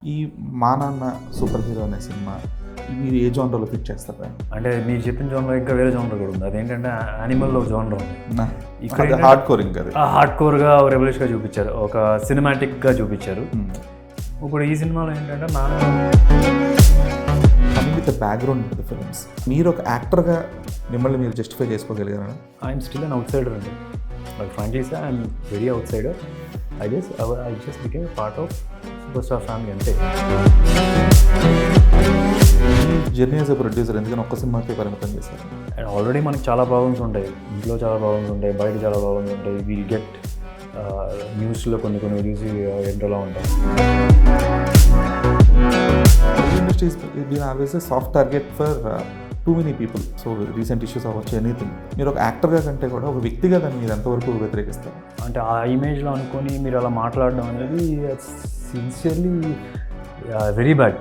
ఈ 'మా నాన్న సూపర్ హీరో' అనే సినిమా మీరు ఏ జోనర్‌లో ఫిట్ చేస్తారు? అంటే మీరు చెప్పిన జోనర్ ఇంకా వేరే జోనర్ కూడా ఉంది. అదేంటంటే యానిమల్‌లో జోనర్ ఉంది. ఇక్కడ అది హార్డ్ కోర్ ఇంకా అది. హార్డ్ కోర్‌గా రెబలిష్‌గా చూపించారు. ఒక సినిమాటిక్‌గా చూపించారు. ఇప్పుడు ఈ సినిమాలో ఏంటంటే coming with the background of the films మీరు ఒక యాక్టర్‌గా మిమ్మల్ని మీరు జస్టిఫై చేసుకోగలిగారా? I'm still an outsider అండి. But frankly say I'm very outsider. I just became part of super star family అంతే. జర్నీ యాజ్ ఎ ప్రొడ్యూసర్ ఎందుకని ఒక్క సినిమాకే పరిమితం చేశారు? అండ్ ఆల్రెడీ మనకి చాలా ప్రాబ్లమ్స్ ఉంటాయి. ఇంట్లో చాలా ప్రాబ్లమ్స్ ఉంటాయి, బయట చాలా ప్రాబ్లమ్స్ ఉంటాయి. విల్ గెట్ న్యూస్లో కొన్ని రివ్యూస్ ఎంతలా ఉంటాయి. Industries been always a soft target for too many people. So recent issues అవ్వచ్చు, ఎనీథింగ్. మీరు ఒక యాక్టర్గా కంటే కూడా ఒక వ్యక్తిగా దాన్ని మీరు ఎంతవరకు వ్యతిరేకిస్తారు? అంటే ఆ ఇమేజ్లో అనుకొని మీరు అలా మాట్లాడడం అనేది sincerely very bad.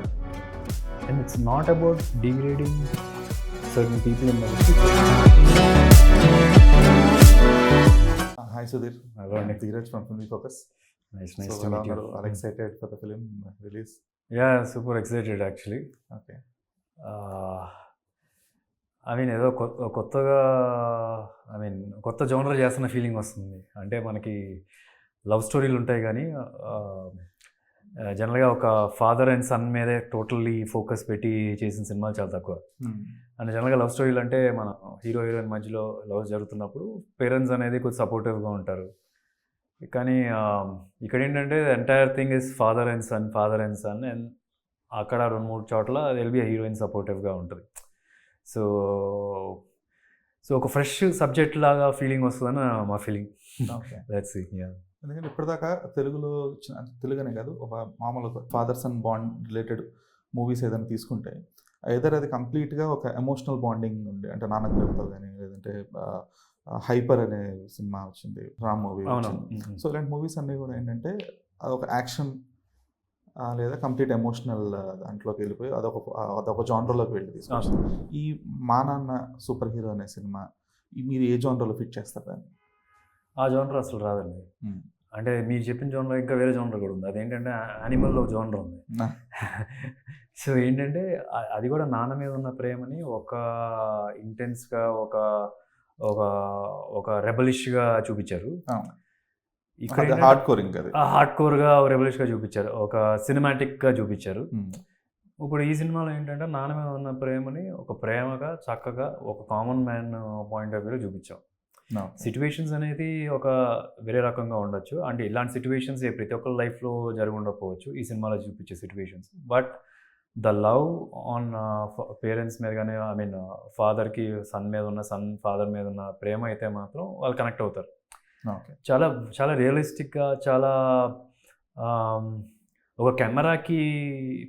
And it's not about degrading certain people in the Hi Sudhir. Hello Andy. Dheeraj from Film Focus. Nice So to meet you. all excited for the film release? Yeah, super excited actually. Okay. I mean ఏదో కొత్తగా కొత్త genre చేస్తున్న feeling వస్తుంది. అంటే మనకి love స్టోరీలు ఉంటాయి కానీ జనరల్గా ఒక ఫాదర్ అండ్ సన్ మీదే టోటల్లీ ఫోకస్ పెట్టి చేసిన సినిమాలు చాలా తక్కువ. అండ్ జనరల్గా లవ్ స్టోరీలు అంటే మన హీరో హీరోయిన్ మధ్యలో లవ్ జరుగుతున్నప్పుడు పేరెంట్స్ అనేది కొంచెం సపోర్టివ్గా ఉంటారు. కానీ ఇక్కడ ఏంటంటే entire thing is father and son and అక్కడ 2-3 చోట్ల విల్ బి హీరోయిన్ సపోర్టివ్గా ఉంటుంది. సో ఒక ఫ్రెష్ సబ్జెక్ట్ లాగా ఫీలింగ్ వస్తుందని మా ఫీలింగ్. That's it. యా. ఎందుకంటే ఇప్పటిదాకా తెలుగులో తెలుగునే కాదు, ఒక మామూలు father son bond related movies ఏదైనా తీసుకుంటే ఐదర్ అది కంప్లీట్గా ఒక ఎమోషనల్ బాండింగ్ ఉంది. అంటే నాన్నకు చెప్తా కానీ, లేదంటే హైపర్ అనే సినిమా వచ్చింది, రామ్ మూవీ వచ్చింది. సో ఇలాంటి మూవీస్ అన్నీ కూడా ఏంటంటే అదొక యాక్షన్ లేదా కంప్లీట్ ఎమోషనల్ దాంట్లోకి వెళ్ళిపోయి అదొక జానర్లోకి వెళ్ళి తీసుకొచ్చింది. ఈ 'మా నాన్న సూపర్ హీరో' అనే సినిమా మీరు ఏ జానర్లో ఫిట్ చేస్తారు దాన్ని? ఆ జోనర్ అసలు రాదండి. అంటే మీరు చెప్పిన జోనర్ ఇంకా వేరే జోనర్ కూడా ఉంది. అదేంటంటే యానిమల్లో జోనర్ ఉంది. సో ఏంటంటే అది కూడా నాన్న మీద ఉన్న ప్రేమని ఒక ఇంటెన్స్గా ఒక రెబలిష్గా చూపించారు. ఇక్కడ హార్డ్ కోర్ ఇంకా అది. హార్డ్ కోర్గా రెబలిష్గా చూపించారు, ఒక సినిమాటిక్గా చూపించారు. ఇప్పుడు ఈ సినిమాలో ఏంటంటే నాన్న మీద ఉన్న ప్రేమని ఒక ప్రేమగా చక్కగా ఒక కామన్ మ్యాన్ పాయింట్ ఆఫ్ వ్యూలో చూపించాం. సిచ్యువేషన్స్ అనేది ఒక వేరే రకంగా ఉండొచ్చు. అంటే ఇలాంటి సిచ్యువేషన్స్ ప్రతి ఒక్కరి లైఫ్లో జరిగి ఉండకపోవచ్చు ఈ సినిమాలో చూపించే situations. But the love on parents మీద కానీ, ఐ మీన్ ఫాదర్కి సన్ మీద ఉన్న, ఫాదర్ మీద ఉన్న ప్రేమ అయితే మాత్రం వాళ్ళు కనెక్ట్ అవుతారు. చాలా చాలా రియలిస్టిక్గా, చాలా ఒక కెమెరాకి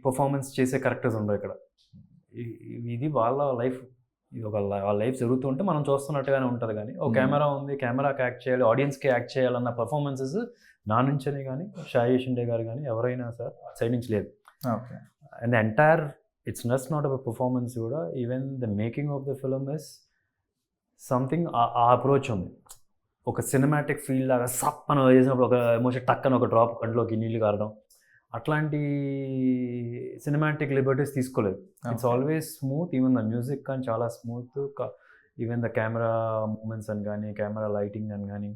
పర్ఫార్మెన్స్ చేసే క్యారెక్టర్స్ ఉండవు ఇక్కడ. ఇది వాళ్ళ లైఫ్, ఇది వాళ్ళ లైఫ్ జరుగుతుంటే మనం చూస్తున్నట్టుగానే ఉంటుంది. కానీ ఒక కెమెరా ఉంది, కెమెరాకి యాక్ట్ చేయాలి, ఆడియన్స్కి యాక్ట్ చేయాలన్న పర్ఫార్మెన్సెస్ నా నుంచే కానీ, షాయి షిండే గారు కానీ ఎవరైనా సార్ సైడ్ నుంచి లేదు. And entire it's not a performance కూడా, even the making of the film is something. ఆ అప్రోచ్ ఉంది. ఒక సినిమాటిక్ ఫీల్ లాగా సప్ అని చేసినప్పుడు ఒక ఎమోషన్ టక్కన ఒక డ్రాప్ కంట్లోకి నీళ్ళు కారడం, అట్లాంటి సినిమాటిక్ లిబర్టీస్ తీసుకోలేదు. It's always smooth. Even the music కానీ చాలా smooth. Even the camera moments అని కానీ, కెమెరా లైటింగ్ అని కానీ,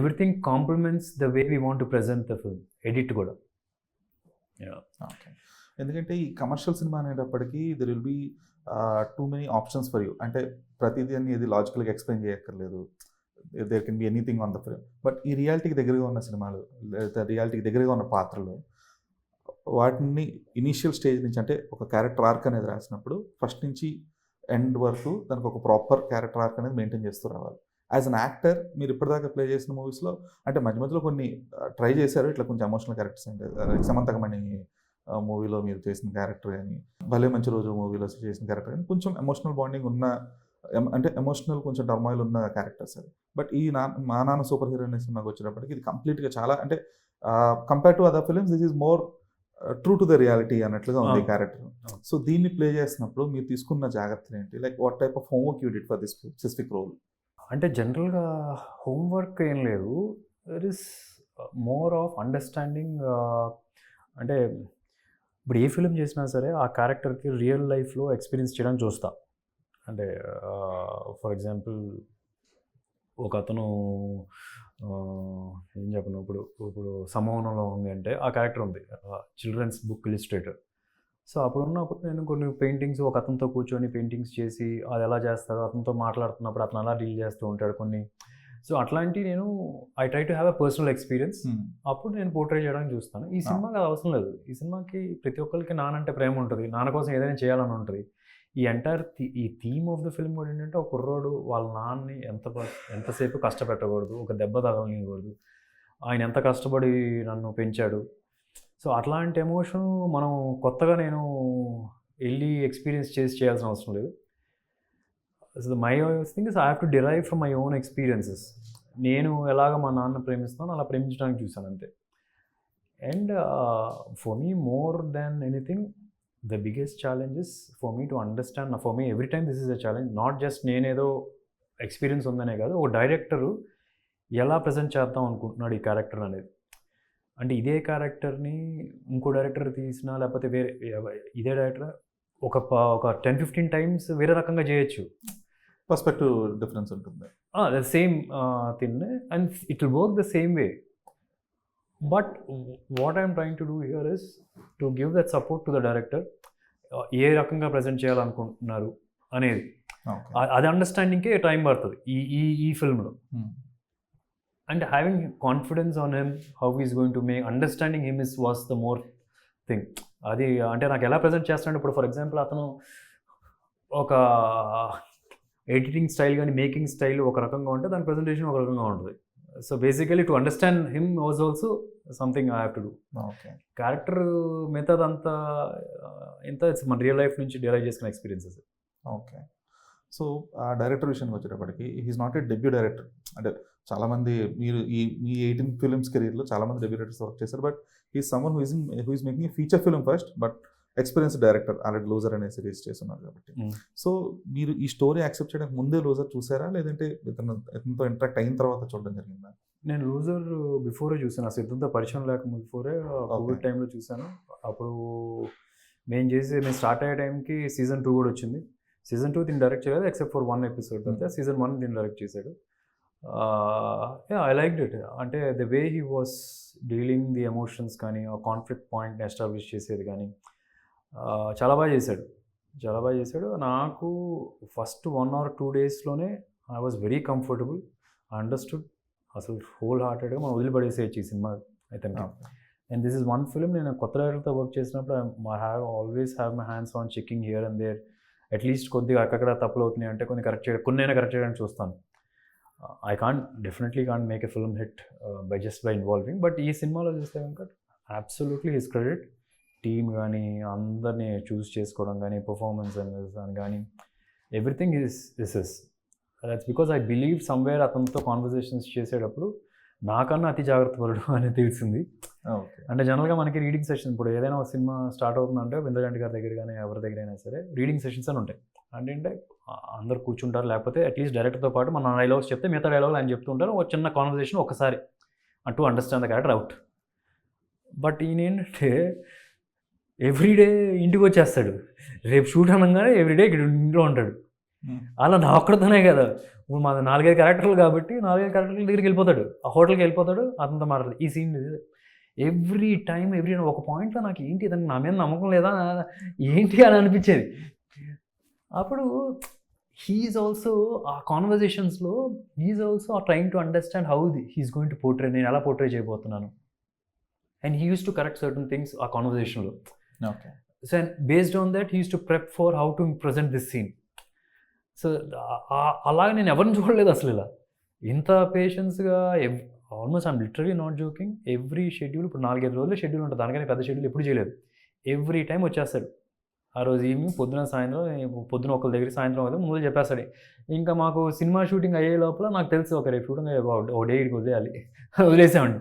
everything compliments the way we want to present the film. Edit కూడా. ఎందుకంటే ఈ కమర్షియల్ సినిమా అనేటప్పటికీ there will be too many options for you. అంటే ప్రతిదీ అని ఇది లాజికల్గా ఎక్స్ప్లెయిన్ చేయక్కర్లేదు. There can be anything on the film. But ఈ రియాలిటీకి దగ్గరగా ఉన్న సినిమాలు, లేదా రియాలిటీకి దగ్గరగా ఉన్న పాత్రలు, వాటిని ఇనీషియల్ స్టేజ్ నుంచి, అంటే ఒక క్యారెక్టర్ ఆర్క్ అనేది రాసినప్పుడు ఫస్ట్ నుంచి ఎండ్ వరకు దానికి ఒక ప్రాపర్ క్యారెక్టర్ ఆర్క్ అనేది మెయింటైన్ చేస్తూ రావాలి. యాజ్ అన్ యాక్టర్ మీరు ఇప్పటిదాకా ప్లే చేసిన మూవీస్లో అంటే మధ్యలో కొన్ని ట్రై చేశారు ఇట్లా కొంచెం ఎమోషనల్ క్యారెక్టర్స్. అంటే సమంతకమణి మూవీలో మీరు చేసిన క్యారెక్టర్ కానీ, భలే మంచి రోజు మూవీలో చేసిన క్యారెక్టర్ కానీ కొంచెం ఎమోషనల్ బాండింగ్ ఉన్న, అంటే ఎమోషనల్ కొంచెం టర్మాయిల్ ఉన్న క్యారెక్టర్స్ అది. బట్ ఈ మా నాన్న సూపర్ హీరో అనే సినిమాకి వచ్చేటప్పటికి ఇది కంప్లీట్గా చాలా, అంటే compare to other films this is more true to the reality అన్నట్లుగా ఉంది ఈ క్యారెక్టర్. సో దీన్ని ప్లే చేసినప్పుడు మీరు తీసుకున్న జాగ్రత్తలు ఏంటి? Like what type of homework you did for this specific role? అంటే జనరల్గా హోంవర్క్ ఏం లేదు. There is more of understanding. అంటే ఇప్పుడు ఏ ఫిలిం చేసినా సరే ఆ క్యారెక్టర్కి రియల్ లైఫ్లో ఎక్స్పీరియన్స్ చేయడానికి చూస్తా. అంటే ఫర్ ఎగ్జాంపుల్ ఒక అతను ఏం చెప్పను, ఇప్పుడు సమూహంలో ఉంది అంటే ఆ క్యారెక్టర్ ఉంది, చిల్డ్రన్స్ బుక్ ఇలిస్ట్రేటర్. సో అప్పుడున్నప్పుడు నేను కొన్ని పెయింటింగ్స్ ఒక అతనితో కూర్చొని పెయింటింగ్స్ చేసి అది ఎలా చేస్తాడో, అతనితో మాట్లాడుతున్నప్పుడు అతను అలా డీల్ చేస్తూ ఉంటాడు కొన్ని. సో అట్లాంటివి నేను I try to have a personal experience. అప్పుడు నేను పోర్ట్రే చేయడానికి చూస్తాను. ఈ సినిమాకి అది అవసరం లేదు. ఈ సినిమాకి ప్రతి ఒక్కరికి నానంటే ప్రేమ ఉంటుంది, నాన్న కోసం ఏదైనా చేయాలని ఉంటుంది. ఈ ఎంటైర్ ఈ థీమ్ ఆఫ్ ద ఫిల్మ్ కూడా ఏంటంటే, ఒక కుర్రోడు వాళ్ళ నాన్నని ఎంతసేపు కష్టపెట్టకూడదు, ఒక దెబ్బ తగలనివ్వకూడదు, ఆయన ఎంత కష్టపడి నన్ను పెంచాడు. సో అట్లాంటి ఎమోషన్ మనం కొత్తగా నేను వెళ్ళి ఎక్స్పీరియన్స్ చేయాల్సిన అవసరం లేదు. So my thing is I have to derive from my own experiences. నేను ఎలాగ మా నాన్న ప్రేమిస్తానో అలా ప్రేమించడానికి చూశాను అంతే. And for me more than anything, the biggest challenge is for me to understand, for me every time this is a challenge, not just నేనేదో experience ఉందనే కాదు, ఒక డైరెక్టరు ఎలా ప్రజెంట్ చేద్దాం అనుకుంటున్నాడు ఈ క్యారెక్టర్ అనేది. అంటే ఇదే క్యారెక్టర్ని ఇంకో డైరెక్టర్ తీసినా, లేకపోతే వేరే ఇదే డైరెక్టర్ ఒక 10-15 టైమ్స్ వేరే రకంగా చేయొచ్చు. పర్స్పెక్టివ్ డిఫరెన్స్ ఉంటుంది. The same thing and it will work the same way. But what I'm trying to do here is to give that support to the director. ఏ రకంగా ప్రజెంట్ చేయాలనుకుంటున్నారు అనేది, అది అండర్స్టాండింగ్కే టైం పడుతుంది ఈ ఫిల్మ్లో. And having confidence on him, how is going to make, understanding him is was the more thing. అది అంటే నాకు ఎలా ప్రజెంట్ చేస్తాడు. ఇప్పుడు ఫర్ ఎగ్జాంపుల్ అతను ఒక ఎడిటింగ్ స్టైల్ కానీ మేకింగ్ స్టైల్ ఒక రకంగా ఉంటే దాని ప్రజెంటేషన్ ఒక రకంగా ఉంటుంది. So basically to understand him was also something I have to do. Character method అంతా ఇట్స్ మన రియల్ లైఫ్ నుంచి డిరైవ్ చేసుకున్న ఎక్స్పీరియన్సెస్. ఓకే. సో ఆ డైరెక్టర్ విషయానికి వచ్చేటప్పటికి he's not a debut director. అంటే చాలామంది మీరు మీ 18 ఫిల్మ్స్ కెరీర్లో చాలామంది డెబ్యూ డైరెక్టర్స్ వర్క్ చేశారు. But he's someone who is making a feature film first, but experience director already loser అనే సిరీస్ చేస్తున్నారు కాబట్టి. సో మీరు ఈ స్టోరీ యాక్సెప్ట్ చేయడానికి ముందే లూజర్ చూసారా, లేదంటే ఇతనితో ఇంటరాక్ట్ అయిన తర్వాత చూడడం జరిగిందా? నేను లూజర్ బిఫోరే చూసాను. అసలు ఇతనితో పరిచయం లేక బిఫోరే కోవిడ్ టైంలో చూశాను. అప్పుడు మేము స్టార్ట్ అయ్యే టైంకి సీజన్ 2 కూడా వచ్చింది. సీజన్ 2 దీన్ని డైరెక్ట్ చేయలేదు ఎక్సెప్ట్ ఫర్ 1 ఎపిసోడ్ అంతే. సీజన్ 1 దీన్ని డైరెక్ట్ చేశాడు. I liked it. అంటే the way he was dealing the emotions కానీ, ఆ కాన్ఫ్లిక్ట్ పాయింట్ని ఎస్టాబ్లిష్ చేసేది కానీ చాలా బాగా చేశాడు. నాకు ఫస్ట్ 1 or 2 డేస్లోనే I was very comfortable. I understood అసలు హోల్ హార్టెడ్గా మనం వదిలిపడేసేయచ్చు ఈ సినిమా అయితే. And this is one film నేను కొత్త డైరెక్టర్తో వర్క్ చేసినప్పుడు always have my hands on checking here and there. At least కొద్దిగా అక్కడ తప్పులు అవుతున్నాయి అంటే కొన్నైనా కరెక్ట్ చేయడానికి చూస్తాను. I definitely can't make a film hit by involving. But ఈ సినిమాలో చూస్తే కనుక అబ్సల్యూట్లీ హిస్ క్రెడిట్. టీమ్ కానీ అందరినీ చూస్ చేసుకోవడం కానీ, పర్ఫార్మెన్స్ అని కానీ, everything is that's because I believe somewhere అతనితో కాన్వర్జేషన్స్ చేసేటప్పుడు నాకన్నా అతి జాగ్రత్త పడడం అనేది తెలిసింది. అంటే జనరల్గా మనకి రీడింగ్ సెషన్, ఇప్పుడు ఏదైనా ఒక సినిమా స్టార్ట్ అవుతుందంటే వింద్రజంటి గారి దగ్గర కానీ ఎవరి దగ్గర అయినా సరే రీడింగ్ సెషన్స్ అని ఉంటాయి. అంటే అందరు కూర్చుంటారు, లేకపోతే అట్లీస్ట్ డైరెక్టర్తో పాటు మన డైలాగ్స్ చెప్తే మిగతా డైలాగులు ఆయన చెప్తుంటారు. ఒక చిన్న కాన్వర్జేషన్ ఒకసారి to understand the character out. But ఈయన ఏంటంటే ఎవ్రీడే ఇంటికి వచ్చేస్తాడు. రేపు షూట్ అనగానే ఎవ్రీడే ఇక్కడ ఇంట్లో ఉంటాడు. అలా నా ఒక్కడితోనే కదా, ఇప్పుడు మాది 4-5 క్యారెక్టర్లు కాబట్టి 4-5 క్యారెక్టర్ల దగ్గరికి వెళ్ళిపోతాడు, ఆ హోటల్కి వెళ్ళిపోతాడు, అతనితో మాట్లాడదు. ఈ సీన్ ఎవ్రీ ఒక పాయింట్లో నాకు ఏంటి ఇతను నా మీద నమ్మకం లేదా ఏంటి అని అనిపించేది. అప్పుడు హీఈస్ ఆల్సో ఆ కాన్వర్జేషన్స్లో he's also trying to understand how he's going to portray, నేను ఎలా పోర్ట్రే చేయబోతున్నాను. And he use to correct certain things ఆ కాన్వర్జేషన్లో. So and based on that he use to prep for how to present this scene. So అలాగే నేను ఎవరిని చూడలేదు అసలు ఇలా ఇంత పేషెన్స్గా. Almost I'm literally not joking. Every schedule, ఇప్పుడు 4-5 రోజులు షెడ్యూల్ ఉంటుంది, దానికని పెద్ద షెడ్యూల్ ఎప్పుడు చేయలేదు. ఎవ్రీ టైం వచ్చేస్తాడు. ఆ రోజు ఈవినింగ్, పొద్దున ఒకరి దగ్గర, సాయంత్రం అయితే ముందు చెప్పేస్తాడు. ఇంకా మాకు సినిమా షూటింగ్ అయ్యే లోపల నాకు తెలుసు ఒక రేపు షూటింగ్ ఒక డేకి వదిలేసామండి.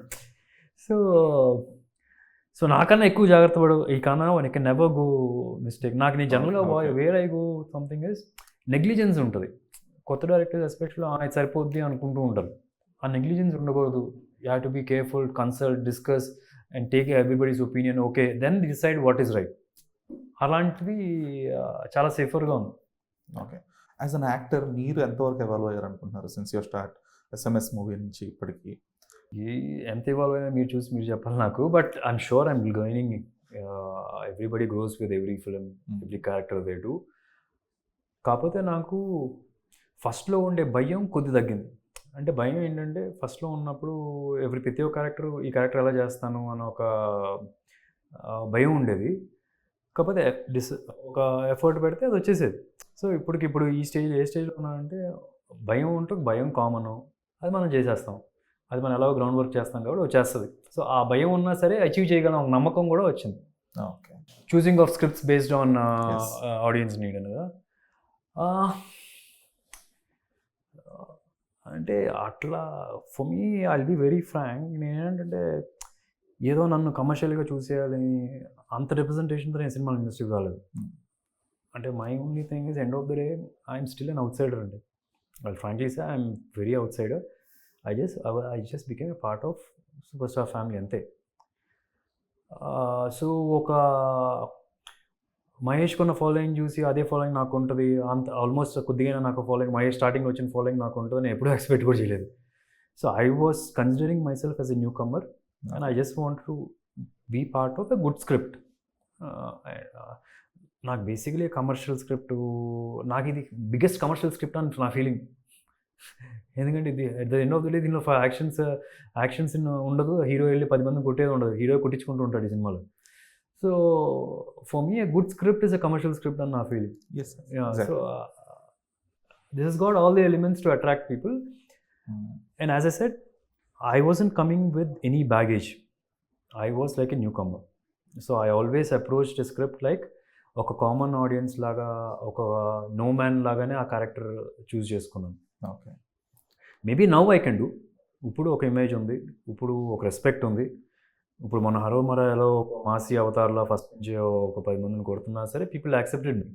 సో నాకన్నా ఎక్కువ జాగ్రత్త పడు ఈ కన్నా I can never go mistake. నాకు నేను జనరల్గా where I go something is negligence ఉంటుంది. కొత్త డైరెక్టర్స్ ఎస్పెషల్లీ అది సరిపోద్ది అనుకుంటూ ఉంటారు. ఆ నెగ్లిజెన్స్ ఉండకూడదు. You have to be careful, consult, discuss. And take everybody's opinion, okay then decide what is right. అలాంటివి చాలా సేఫర్గా ఉంది. ఓకే. యాజ్ అన్ యాక్టర్ మీరు ఎంతవరకు ఎవాల్వ్ అయ్యారు అనుకుంటున్నారు since your start SMS movie నుంచి ఇప్పటికి? ఎంత ఇవాల్వ్ అయినా మీరు చూసి మీరు చెప్పాలి నాకు. But I'm sure I'm going, everybody gross with every film, every character they do. కాకపోతే నాకు ఫస్ట్లో ఉండే భయం కొద్ది తగ్గింది. అంటే భయం ఏంటంటే ఫస్ట్లో ఉన్నప్పుడు ప్రతి ఒక్క క్యారెక్టర్ ఈ క్యారెక్టర్ ఎలా చేస్తాను అని ఒక భయం ఉండేది. కాకపోతే ఒక ఎఫర్ట్ పెడితే అది వచ్చేసేది. సో ఇప్పుడు ఈ స్టేజ్ ఏ స్టేజ్లో ఉన్నానంటే భయం ఉంటూ భయం కామను, అది మనం చేసేస్తాం. అది మనం ఎలాగో గ్రౌండ్ వర్క్ చేస్తాం కాబట్టి వచ్చేస్తుంది. సో ఆ భయం ఉన్నా సరే అచీవ్ చేయగలం ఒక నమ్మకం కూడా వచ్చింది. Okay. Choosing of scripts based on Yes. Audience need అనగా అంటే అట్లా for me I will be very frank, నేనేంటంటే ఏదో నన్ను కమర్షియల్గా చూసేయాలని అంత రిప్రజెంటేషన్తో నేను సినిమా ఇండస్ట్రీకి రాలేదు. అంటే my only thing is end of the day I'm still an outsider అండి. Well frankly say I'm very outsider. I just became a part of super star family అంతే. సో ఒక మహేష్ కొన్న following చూసి అదే following నాకు ఉంటుంది, అంత almost కొద్దిగా నాకు ఫాలోయింగ్ మహేష్ స్టార్టింగ్ వచ్చిన ఫాలోయింగ్ నాకు ఉంటుంది నేను ఎప్పుడూ ఎక్స్పెక్ట్ కూడా చేయలేదు. So I was considering myself as a newcomer and I just want to be part of a good script. నాకు బేసిక్లీ కమర్షియల్ స్క్రిప్ట్, నాకు ఇది బిగ్గెస్ట్ కమర్షియల్ స్క్రిప్ట్ అని నా ఫీలింగ్. ఎందుకంటే ఇది at the end of the day దీనిలో actions ఉండదు, hero వెళ్ళి 10 మంది కొట్టేది ఉండదు, హీరో కొట్టించుకుంటూ ఉంటాడు ఈ సినిమాలో. So for me a good script is a commercial script అని నా feeling. Yes. So this has got all the elements to attract people. And as I said, I wasn't coming with any baggage. I was like a newcomer. So I always approached a script like ఒక common audience లాగా, ఒక no man లాగానే ఆ character choose చేసుకున్నాను. Okay. Maybe now I can do. ఇప్పుడు ఒక image ఉంది, ఇప్పుడు ఒక రెస్పెక్ట్ ఉంది. ఇప్పుడు మన హరోమరాలో మాసి అవతార్లో ఫస్ట్ నుంచి ఒక 10 మందిని కొడుతున్నా సరే people accepted me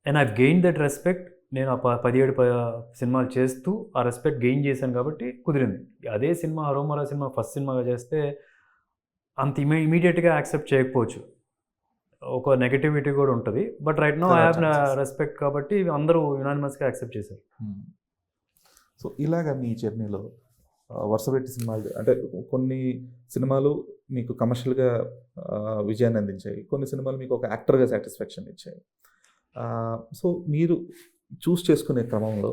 and I've gain that respect. నేను ఆ 17 సినిమాలు చేస్తూ ఆ రెస్పెక్ట్ గెయిన్ చేశాను కాబట్టి కుదిరింది. అదే సినిమా హరోమరా సినిమా ఫస్ట్ సినిమాగా చేస్తే అంత ఇమీడియట్గా యాక్సెప్ట్ చేయకపోవచ్చు, ఒక నెగటివిటీ కూడా ఉంటుంది. But right now I have respect కాబట్టి అందరూ యునానిమస్గా యాక్సెప్ట్ చేశారు. సో ఇలాగా మీ జర్నీలో వరుసపెట్టి సినిమాలు, అంటే కొన్ని సినిమాలు మీకు కమర్షియల్గా విజయాన్ని అందించాయి, కొన్ని సినిమాలు మీకు ఒక యాక్టర్గా సాటిస్ఫాక్షన్ ఇచ్చాయి. సో మీరు చూస్ చేసుకునే క్రమంలో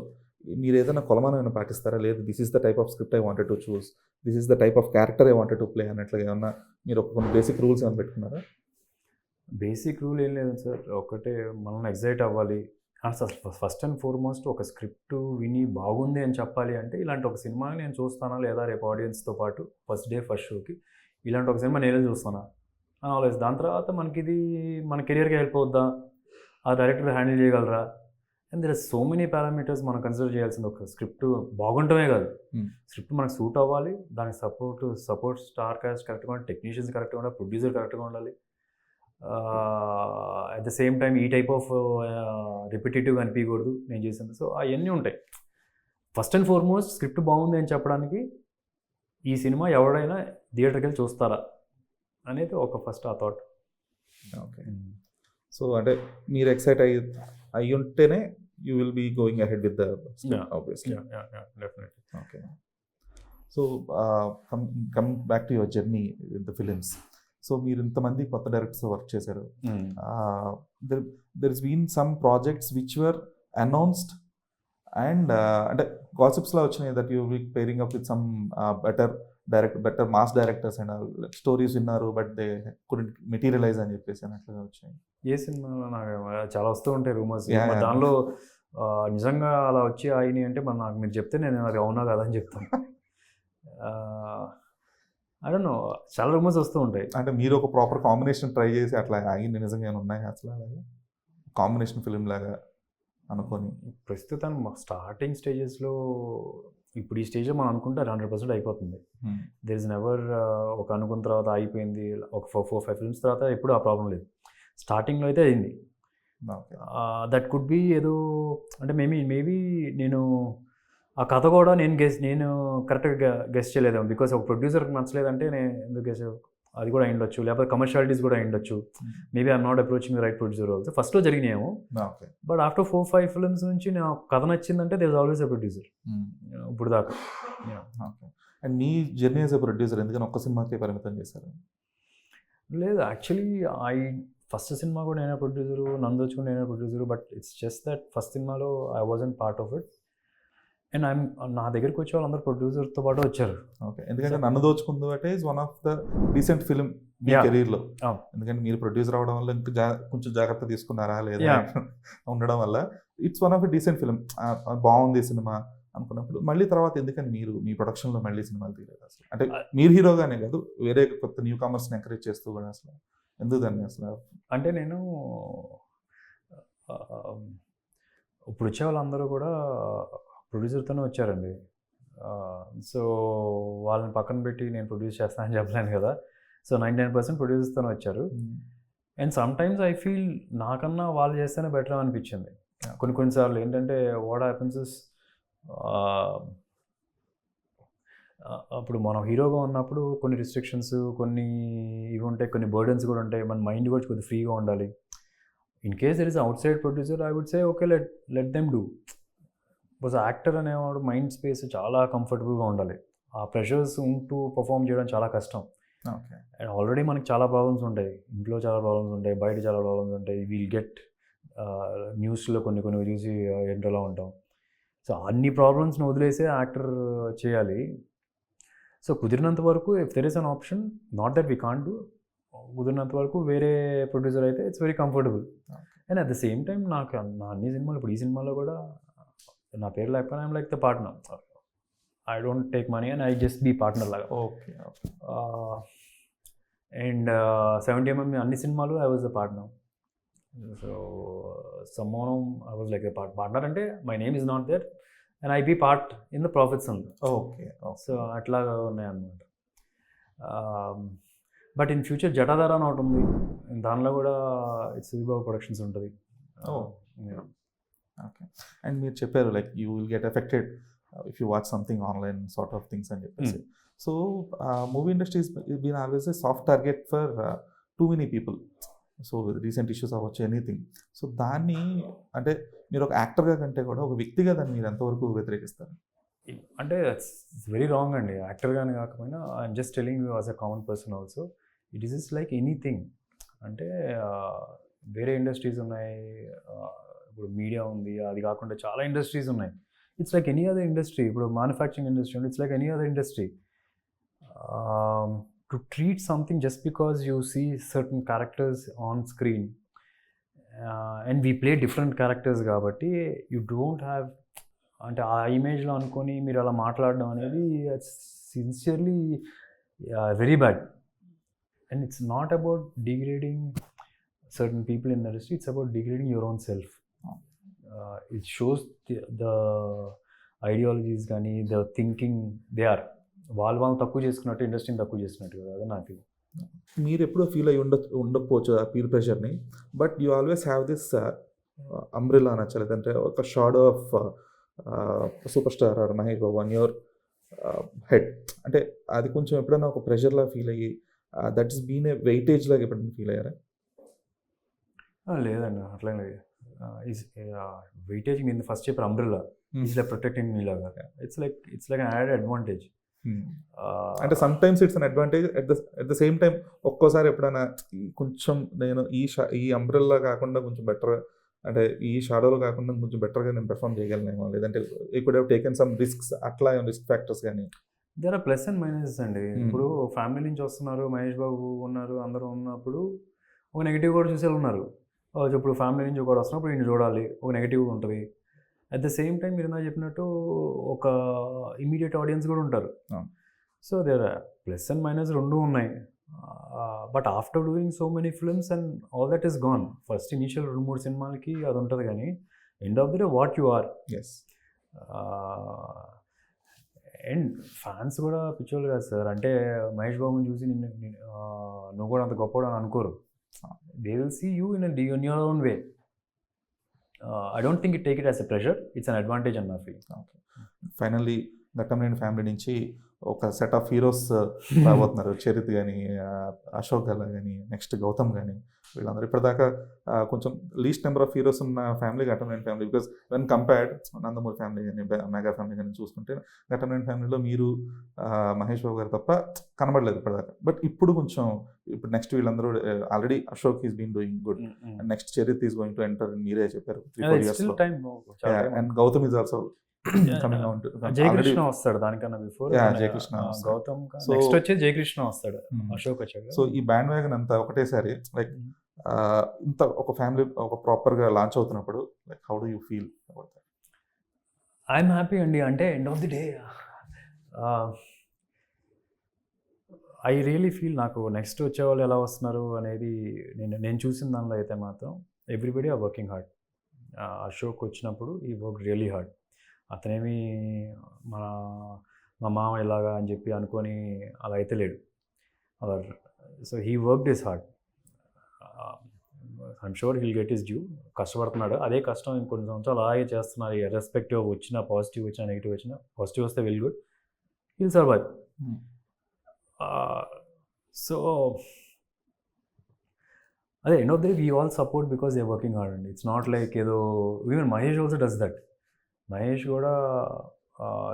మీరు ఏదైనా కొలమానం పాటిస్తారా? లేదు this is the type of script I wanted to choose, this is the type of character I wanted to play అన్నట్లుగా ఏమన్నా మీరు ఒక కొన్ని బేసిక్ రూల్స్ ఏమైనా పెట్టుకున్నారా? బేసిక్ రూల్ ఏం లేదు సార్, ఒకటే మనం ఎగ్జైట్ అవ్వాలి. అసలు ఫస్ట్ అండ్ ఫార్మోస్ట్ ఒక స్క్రిప్ట్ విని బాగుంది అని చెప్పాలి అంటే ఇలాంటి ఒక సినిమాని నేను చూస్తానా లేదా రేపు ఆడియన్స్తో పాటు ఫస్ట్ డే ఫస్ట్ షోకి ఇలాంటి ఒక సినిమా నేనే చూస్తానా ఆలోచి, దాని తర్వాత మనకి ఇది మన కెరియర్కి హెల్ప్ అవుద్దా, ఆ డైరెక్టర్ హ్యాండిల్ చేయగలరా, and there are so many parameters మనం కన్సిడర్ చేయాల్సింది. ఒక స్క్రిప్ట్ బాగుంటమే కాదు, స్క్రిప్ట్ మనకు సూట్ అవ్వాలి, దానికి సపోర్ట్ స్టార్ కాస్ట్ కరెక్ట్గా ఉండాలి, టెక్నీషియన్స్ కరెక్ట్గా ఉండాలి, ప్రొడ్యూసర్ కరెక్ట్గా ఉండాలి. అట్ ద సేమ్ టైం ఈ టైప్ ఆఫ్ రిపిటేటివ్ అనిపించకూడదు నేను చేసింది. సో అవన్నీ ఉంటాయి. ఫస్ట్ అండ్ ఫార్మోస్ట్ స్క్రిప్ట్ బాగుంది అని చెప్పడానికి ఈ సినిమా ఎవరైనా థియేటర్కి వెళ్ళి చూస్తారా అనేది ఒక ఫస్ట్ ఆ థాట్. ఓకే. సో అంటే మీరు ఎక్సైట్ అయ్యి ఉంటేనే you will be going ahead with the obviously. Definitely. Okay. So come back to your journey with the films. So మీరు ఇంతమంది కొత్త డైరెక్టర్స్ వర్క్ చేశారు. There is been some projects which were announced and అంటే గాసిప్స్లో వచ్చినాయి that you will pairing up with some better mass directors and stories విన్నారు but they couldn't materialize అని చెప్పేసి అన్నట్లుగా వచ్చాయి. ఏ సినిమా నాకు చాలా వస్తూ ఉంటాయి రూమర్స్. దానిలో నిజంగా అలా వచ్చి అయినాయి అంటే నాకు మీరు చెప్తే నేను అది అవునా కదా అని చెప్తాను. ఐ డోంట్ నో, చాలా రూమర్స్ వస్తూ ఉంటాయి. అంటే మీరు ఒక ప్రాపర్ కాంబినేషన్ ట్రై చేసి అట్లా ఆగింది నిజంగా ఉన్నాయి అసలు అలాగే కాంబినేషన్ ఫిలిం లాగా అనుకొని? ప్రస్తుతం స్టార్టింగ్ స్టేజెస్లో ఇప్పుడు ఈ స్టేజ్లో మనం అనుకుంటే 100% అయిపోతుంది. దెర్ ఇస్ నెవర్ ఒక అనుకున్న తర్వాత అయిపోయింది, ఒక 4-5 ఫిల్మ్స్ తర్వాత ఎప్పుడు ఆ ప్రాబ్లం లేదు. స్టార్టింగ్లో అయితే అయింది. దట్ కుడ్ బి ఏదో అంటే మేబీ నేను ఆ కథ కూడా నేను కరెక్ట్గా గెస్ట్ చేయలేదేమో, బికాస్ ఒక ప్రొడ్యూసర్కి నచ్చలేదంటే నేను ఎందుకు గెస్, అది కూడా అయ్యుండొచ్చు, లేకపోతే కమర్షియాలిటీస్ కూడా అయ్యుండొచ్చు. Maybe I'm not approaching the right producer also. ఫస్ట్లో జరిగినాయేమో, ఓకే. బట్ ఆఫ్టర్ 4-5 ఫిల్మ్స్ నుంచి నా కథ నచ్చిందంటే there is always a producer ఇప్పుడు దాకా. ఓకే. అండ్ మీ జర్నీ యాజ్ ఎ ప్రొడ్యూసర్ ఎందుకని ఒక్క సినిమాకే పరిమితం చేశారు? లేదు, యాక్చువల్లీ ఫస్ట్ సినిమా కూడా నేనే ప్రొడ్యూసరు, నందోచ్ కూడా నేనే producer, but it's just that first సినిమాలో I wasn't part of it. And నా దగ్గరికి వచ్చే వాళ్ళందరూ ప్రొడ్యూసర్తో పాటు వచ్చారు. ఓకే. ఎందుకంటే నన్ను దోచుకుందు అంటే is one of the decent film me Yeah. కెరీర్లో. Oh. ఎందుకంటే మీరు ప్రొడ్యూసర్ అవడం వల్ల ఇంకా కొంచెం జాగ్రత్త తీసుకున్నారా లేదా ఉండడం వల్ల it's one of a decent film. బాగుంది సినిమా అనుకున్నప్పుడు మళ్ళీ తర్వాత ఎందుకని మీరు మీ ప్రొడక్షన్లో మళ్ళీ సినిమాలు తీయలేదు అసలు? అంటే మీరు హీరోగానే కాదు, వేరే కొత్త న్యూ కామర్స్ని ఎంకరేజ్ చేస్తూ కూడా అసలు ఎందుకు దాన్ని అసలు? అంటే నేను ఇప్పుడు వచ్చే వాళ్ళందరూ కూడా ప్రొడ్యూసర్తోనే వచ్చారండి. సో వాళ్ళని పక్కన పెట్టి నేను ప్రొడ్యూస్ చేస్తానని చెప్పలేను కదా. సో 99% ప్రొడ్యూసర్స్తోనే వచ్చారు. And some times I feel నాకన్నా వాళ్ళు చేస్తేనే బెటర్ అనిపించింది. కొన్నిసార్లు ఏంటంటే వాట్ హ్యాపెన్స్ ఇస్, అప్పుడు మనం హీరోగా ఉన్నప్పుడు కొన్ని రిస్ట్రిక్షన్స్, కొన్ని ఇవి ఉంటాయి, కొన్ని బర్డన్స్ కూడా ఉంటాయి. మన మైండ్ కూడా కొద్దిగా ఫ్రీగా ఉండాలి. In case there is outside producer, I would say okay, let them do. Because actor అనేవాడు మైండ్ స్పేస్ చాలా కంఫర్టబుల్గా ఉండాలి. ఆ ప్రెషర్స్ ఉంటూ పర్ఫామ్ చేయడం చాలా కష్టం. ఓకే. అండ్ ఆల్రెడీ మనకి చాలా ప్రాబ్లమ్స్ ఉంటాయి, ఇంట్లో చాలా ప్రాబ్లమ్స్ ఉంటాయి, బయట చాలా ప్రాబ్లమ్స్ ఉంటాయి. విల్ గెట్ న్యూస్లో కొన్ని చూసి ఎంటర్లో ఉంటాం. సో అన్ని ప్రాబ్లమ్స్ని వదిలేసే యాక్టర్ చేయాలి. సో కుదిరినంత వరకు if there is an option, not that we can't do, కుదిరినంత వరకు వేరే ప్రొడ్యూసర్ అయితే it's very comfortable. And at the same time నాకు నా అన్ని సినిమాలు, ఇప్పుడు ఈ సినిమాలో కూడా నా పేరు లేకపోయినా I'm like the partner. I don't take money and I just be partner లాగా. ఓకే. అండ్ 70mm అన్ని సినిమాలు I was the partner. So సమ్మోనం I was like the partner, అంటే my name is not there and I be part in the profits and. Okay. So అట్లాగా ఉన్నాయన్నమాట. But in future Jatadhara అని ఒకటి ఉంది, దానిలో కూడా ఇట్స్ సుదీబాబు ప్రొడక్షన్స్ ఉంటుంది. ఓకే. అండ్ మీరు చెప్పారు like you will get affected if you watch something online sort of things అని చెప్పేసి. So movie industry been always a soft target for too many people. So recent issues అవ్వచ్చు, anything. So దాన్ని అంటే మీరు ఒక యాక్టర్గా కంటే కూడా ఒక వ్యక్తిగా దాన్ని మీరు ఎంతవరకు వ్యతిరేకిస్తారు? అంటే ఇట్స్ వెరీ రాంగ్ అండి. యాక్టర్గానే కాకపోయినా I'm just telling you as a common person also, it is like anything. అంటే వేరే ఇండస్ట్రీస్ ఉన్నాయి, ఇప్పుడు మీడియా ఉంది, అది కాకుండా చాలా ఇండస్ట్రీస్ ఉన్నాయి. It's like any other industry. ఇప్పుడు మ్యానుఫ్యాక్చరింగ్ ఇండస్ట్రీ ఉంది, it's like any other industry. To treat something just because you see certain characters on screen and we play different characters కాబట్టి యూ డోంట్ హ్యావ్, అంటే ఆ ఇమేజ్లో అనుకొని మీరు అలా మాట్లాడడం అనేది sincerely very bad. And it's not about degrading certain people in the industry, it's about degrading your own self. It shows the ideologies కానీ the thinking they are, వాళ్ళు తక్కువ చేసుకున్నట్టు ఇండస్ట్రీని తక్కువ చేసినట్టు కదా, అది నా ఫీల్. మీరు ఎప్పుడో ఫీల్ అయ్యి ఉండకపోవచ్చు ఆ పీర్ ప్రెషర్ని, but you always have this umbrella అనొచ్చు, లేదంటే ఒక shadow of super star or Mahesh Babu on your head. అంటే అది కొంచెం ఎప్పుడైనా ఒక ప్రెషర్లా ఫీల్ అయ్యి that is been a weightage లాగా ఎప్పుడైనా ఫీల్ అయ్యారా? లేదండి, అట్లా లేదు. వెయిటేజ్ మీన్ ఫస్ట్ చెప్పారు umbrella is like protecting me లాగా. It's like an added advantage. అంటే sometimes it's an advantage, at the same time ఒక్కోసారి ఎప్పుడైనా కొంచెం నేను ఈ అంబ్రెల్లా కాకుండా కొంచెం బెటర్, అంటే ఈ షాడోలో కాకుండా కొంచెం బెటర్గా నేను పెర్ఫామ్ చేయగలనేమో, లేదంటే ఈ could have taken some risks, అట్లా రిస్క్ ఫ్యాక్టర్స్ కానీ. There are plus and minus అండి. ఇప్పుడు ఫ్యామిలీ నుంచి వస్తున్నారు, మహేష్ బాబు ఉన్నారు, అందరూ ఉన్నప్పుడు ఒక నెగిటివ్ కూడా చూసేవాళ్ళు ఉన్నారు. ఇప్పుడు ఫ్యామిలీ నుంచి ఒకటి వస్తున్నప్పుడు ఈయన చూడాలి, ఒక నెగిటివ్ ఉంటుంది. అట్ ద సేమ్ టైం మీరు నాకు చెప్పినట్టు ఒక ఇమీడియట్ ఆడియన్స్ కూడా ఉంటారు. So there plus and minus రెండు ఉన్నాయి. But after doing so many films and all that is gone. First initial 2-3 సినిమాలకి అది ఉంటుంది, కానీ end of the day what you are. ఎస్. అండ్ ఫ్యాన్స్ కూడా పిచ్చోళ్ళు కాదు సార్. అంటే మహేష్ బాబుని చూసి నువ్వు కూడా అంత గొప్పవాడు అని అనుకోరు. They will see you in your own way. I don't think it take it as a pressure, it's an advantage అన్న ఫీల్. ఫైనల్లీ ఘట్టమనేని ఫ్యామిలీ నుంచి ఒక సెట్ ఆఫ్ హీరోస్ రాబోతున్నారు. చరిత్ కానీ, అశోక్ గల్లా కానీ, నెక్స్ట్ గౌతమ్ కానీ, వీళ్ళందరూ ఇప్పటిదాకా కొంచెం లీస్ట్ నెంబర్ ఆఫ్ హీరోస్ ఉన్న family Ghattamaneni family. Because when compared Nandamuri family కానీ, మెగా ఫ్యామిలీ కానీ చూసుకుంటే ఘట్టమనేని ఫ్యామిలీలో మీరు మహేష్ బాబు గారు తప్ప కనబడలేదు ఇప్పటిదాకా. బట్ ఇప్పుడు కొంచెం ఇప్పుడు నెక్స్ట్ వీళ్ళందరూ already Ashok is been doing good, and next Charith is going to enter, మీరే చెప్పారు 3-4 years లో. And Gautam is also coming out. Jayakrishna వస్తాడు దానికన్నా బిఫోర్. జయకృష్ణ గౌతమ్ నెక్స్ట్ వచ్చి జయకృష్ణ వస్తాడు, అశోక్ వచ్చాడు. సో ఈ బ్యాండ్ వ్యాగన్ అంతా ఒకటేసారి లైక్ ఇంత ఒక ఫ్యామిలీ ఒక ప్రాపర్ గా లాంచ్ అవుతున్నప్పుడు like how do you feel about that? I'm happy అండి. అంటే end of the day I really feel నాకు నెక్స్ట్ వచ్చే వాళ్ళు ఎలా వస్తున్నారు అనేది నేను చూసిన దానిలో అయితే మాత్రం everybody are working hard. Ashok వచ్చినప్పుడు ఈ వర్క్ రియలీ హార్డ్. అతనేమి మా మామ ఇలాగా అని చెప్పి అనుకొని అలా అయితే లేడు. So he worked is hard. I'm sure he'll get is due. కష్టపడుతున్నాడు, అదే కష్టం ఇంకొన్ని సంవత్సరాలు అలాగే చేస్తున్నారు. రెస్పెక్టివ్ వచ్చినా, పాజిటివ్ వచ్చినా, నెగిటివ్ వచ్చినా, పాజిటివ్ వస్తే well good, he'll survive. So అదే end of the day we all support because they working hard అండి. ఇట్స్ నాట్ లైక్ ఏదో, even Mahesh also does that. Mahesh కూడా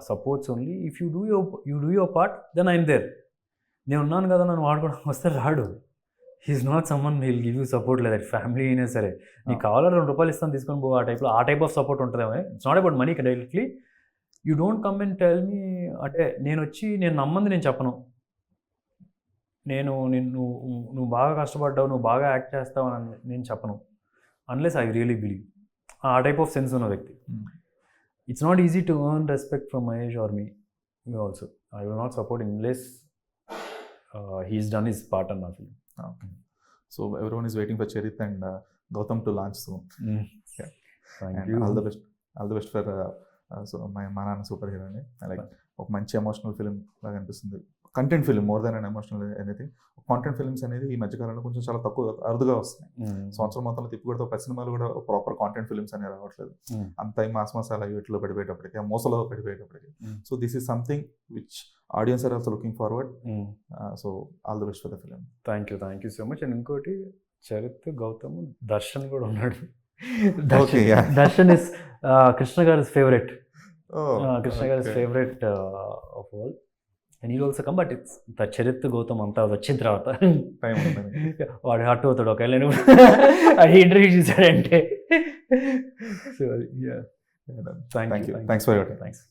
supports only if you do your part, then I'm there. నేను ఉన్నాను కదా, నన్ను వాడుకోవడం వస్తే రాడు. He's not someone he'll give you support. లేదా ఫ్యామిలీ అయినా సరే, నీకు కావాలని ₹2 ఇస్తాను తీసుకొని పో, ఆ టైప్ ఆఫ్ సపోర్ట్ ఉంటుందేమో. It's not about money directly. You don't come and tell me, అంటే నేను నమ్మంది నేను చెప్పను. నువ్వు బాగా కష్టపడ్డావు, నువ్వు బాగా యాక్ట్ చేస్తావు అని నేను చెప్పను, అన్లెస్ ఐ రియలీ బిలీవ్. ఆ టైప్ ఆఫ్ సెన్స్ ఉన్న వ్యక్తి. It's not easy to earn respect from Mahesh or me. You also, I will not support him unless he's done his part on film. Okay. So everyone is waiting for Charit and Gautam to launch soon. Yeah. Thank and you. All the best for so my Manana superhero ani. I like ఒక మంచి emotional film లాగా అనిపిస్తుంది. Content film more than an emotional anything. Content films అనేది ఈ మధ్యకాలంలో కొంచెం చాలా తక్కువ అరుదుగా వస్తున్నాయి. సంవత్సరం మొత్తంలో తిప్పికొడితే 10 సినిమాలు కూడా ప్రాపర్ కాంటెంట్ ఫిల్మ్స్ అనేవి రావట్లేదు. అంత ఈ మాస్ మసాలా వీటిలో పడిపోయేటప్పటికి, ఆ మోసలో పడిపోయేటప్పటికి. So this is something which audience are also looking forward. So all the best for the film. Thank you so much. And ఇంకోటి, చరిత్, గౌతమ్, దర్శన్ కూడా ఉన్నాడు. దర్శన్ ఇస్ కృష్ణ గారి ఫేవరెట్. కృష్ణ గారి favourite of all. And he'll also come, but it's the Charith, Gautam అంతా వచ్చిన తర్వాత వాడు hurt అవుతాడు ఒకవేళ నేను అది ఇంటర్వ్యూ చూసాడంటే. So thanks for your time. Thanks.